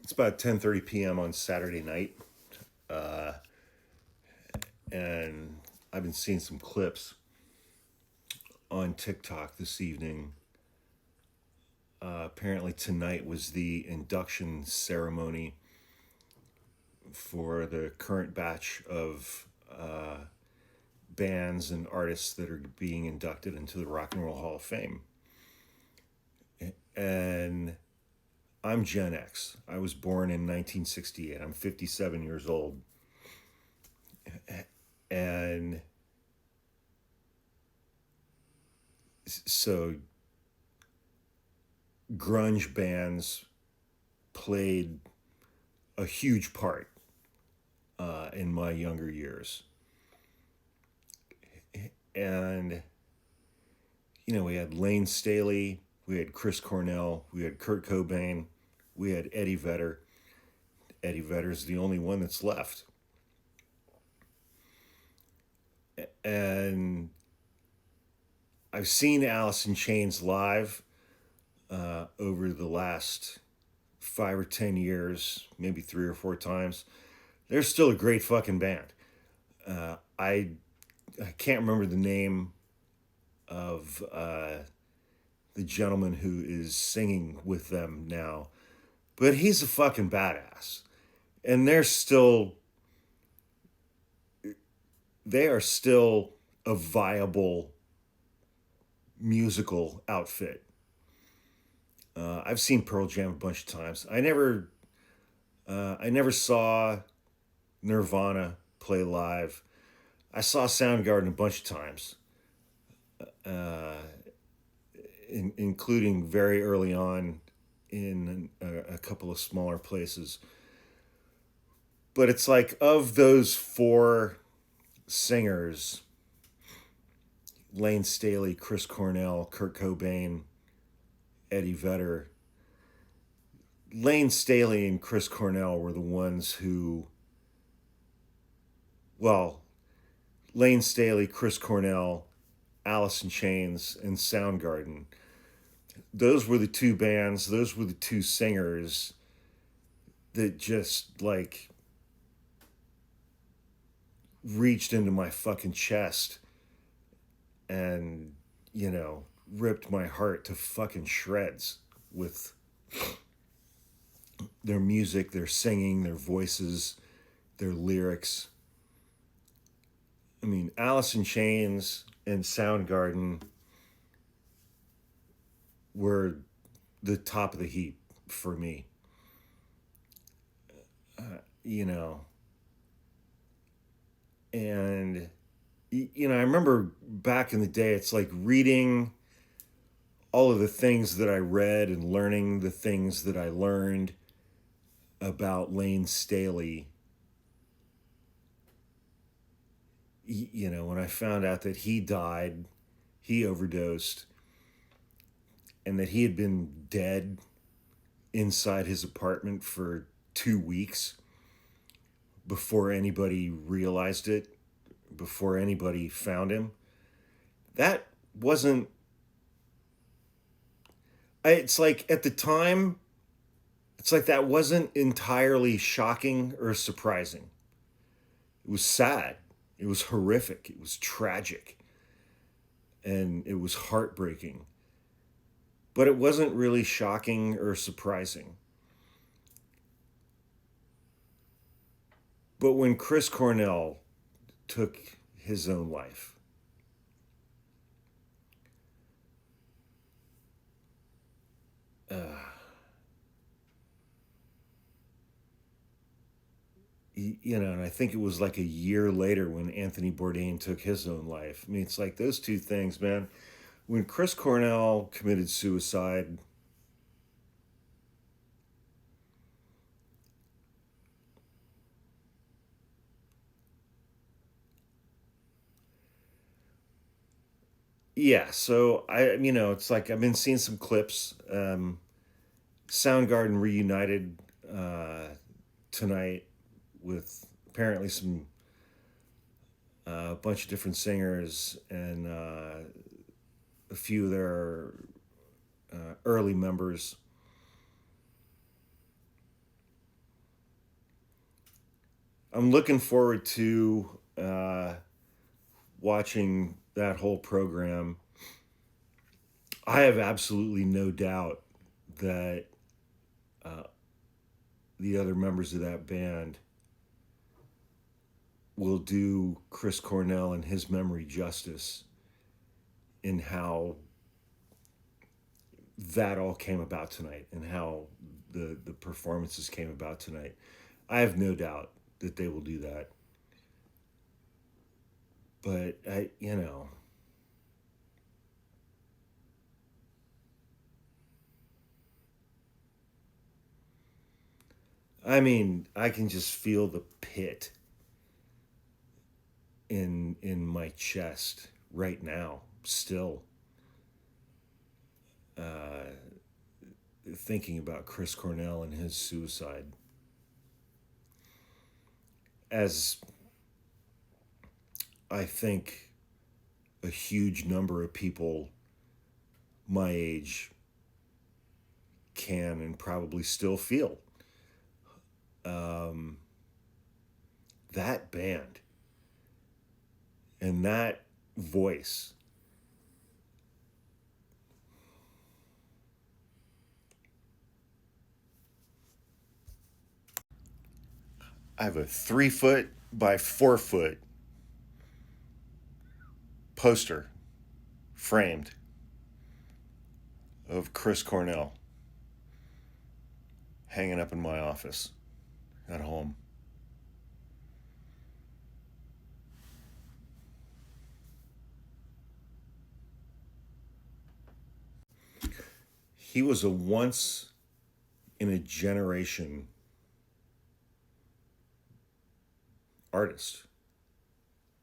It's about 10:30 p.m. on Saturday night, uh, and I've been seeing some clips on TikTok this evening. Apparently tonight was the induction ceremony for the current batch of bands and artists that are being inducted into the Rock and Roll Hall of Fame. And I'm Gen X. I was born in 1968. I'm 57 years old. And so grunge bands played a huge part in my younger years. And, we had Lane Staley, we had Chris Cornell, we had Kurt Cobain, we had Eddie Vedder. Eddie Vedder's the only one that's left. And I've seen Alice in Chains live over the last 5 or 10 years, maybe 3 or 4 times. They're still a great fucking band. I can't remember the name of the gentleman who is singing with them now, but he's a fucking badass. And they are still a viable musical outfit. I've seen Pearl Jam a bunch of times. I never saw Nirvana play live. I saw Soundgarden a bunch of times, including very early on in a couple of smaller places. But it's like, of those four singers, Lane Staley, Chris Cornell, Kurt Cobain, Eddie Vedder, Lane Staley and Chris Cornell were the ones who, Lane Staley, Chris Cornell, Alice in Chains, and Soundgarden. Those were the two bands, those were the two singers that just reached into my fucking chest and, ripped my heart to fucking shreds with their music, their singing, their voices, their lyrics. I mean, Alice in Chains and Soundgarden were the top of the heap for me. And, I remember back in the day, it's like reading all of the things that I read and learning the things that I learned about Lane Staley. When I found out that he died, he overdosed, and that he had been dead inside his apartment for 2 weeks before anybody realized it, before anybody found him. That wasn't... It's like, at the time, it's like that wasn't entirely shocking or surprising. It was sad. It was horrific. It was tragic. And it was heartbreaking. But it wasn't really shocking or surprising. But when Chris Cornell took his own life, and I think it was like a year later when Anthony Bourdain took his own life. I mean, it's like those two things, man. When Chris Cornell committed suicide, yeah, so it's like I've been seeing some clips. Soundgarden reunited tonight with apparently some a bunch of different singers and a few of their early members. I'm looking forward to watching that whole program. I have absolutely no doubt that the other members of that band will do Chris Cornell and his memory justice in how that all came about tonight and how the performances came about tonight. I have no doubt that they will do that. But I mean, I can just feel the pit in my chest right now still, thinking about Chris Cornell and his suicide. As I think a huge number of people my age can and probably still feel. That band and that voice. I have a 3 foot by 4 foot poster framed of Chris Cornell hanging up in my office at home. He was a once in a generation artist,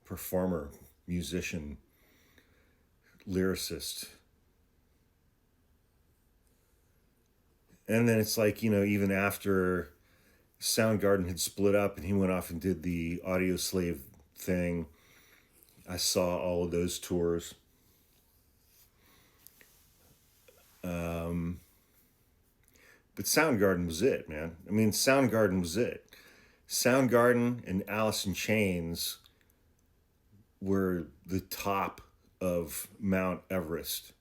performer, musician, lyricist. And then it's like, even after Soundgarden had split up and he went off and did the Audioslave thing, I saw all of those tours. But Soundgarden was it, man. I mean, Soundgarden was it. Soundgarden and Alice in Chains were the top of Mount Everest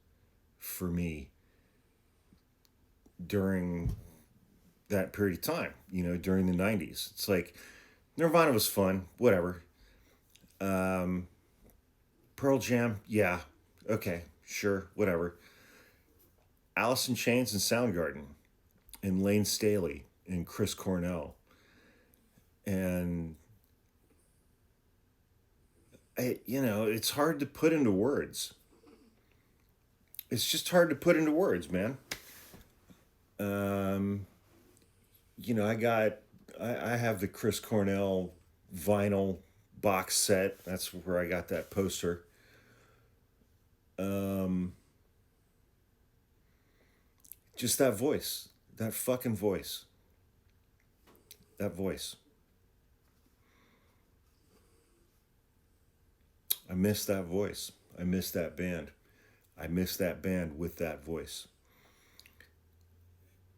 for me during that period of time, during the 90s. It's like Nirvana was fun, whatever. Pearl Jam, yeah, okay, sure, whatever. Alice in Chains and Soundgarden and Lane Staley and Chris Cornell. And it's hard to put into words. It's just hard to put into words, man. I have the Chris Cornell vinyl box set. That's where I got that poster. Just that voice, that fucking voice, that voice. I miss that voice. I miss that band. I miss that band with that voice.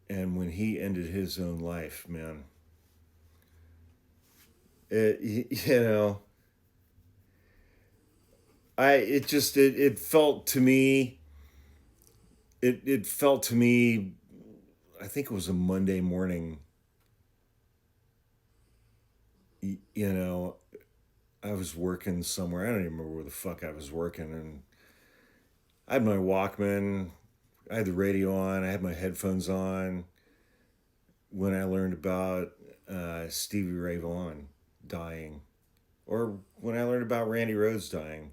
And when he ended his own life, man, it it felt to me. It felt to me. I think it was a Monday morning. I was working somewhere. I don't even remember where the fuck I was working, and I had my Walkman. I had the radio on. I had my headphones on when I learned about Stevie Ray Vaughan dying, or when I learned about Randy Rhoads dying.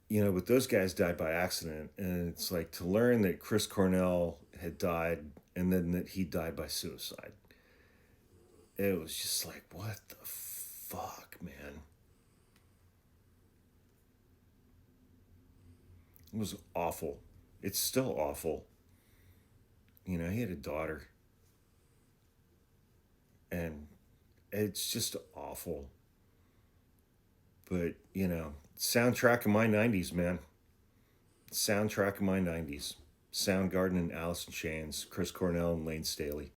But those guys died by accident, and it's like to learn that Chris Cornell had died and then that he died by suicide. It was just like, what the fuck, man? It was awful. It's still awful. He had a daughter. And it's just awful. But, soundtrack of my 90s, man. Soundtrack of my 90s. Soundgarden and Alice in Chains, Chris Cornell and Lane Staley.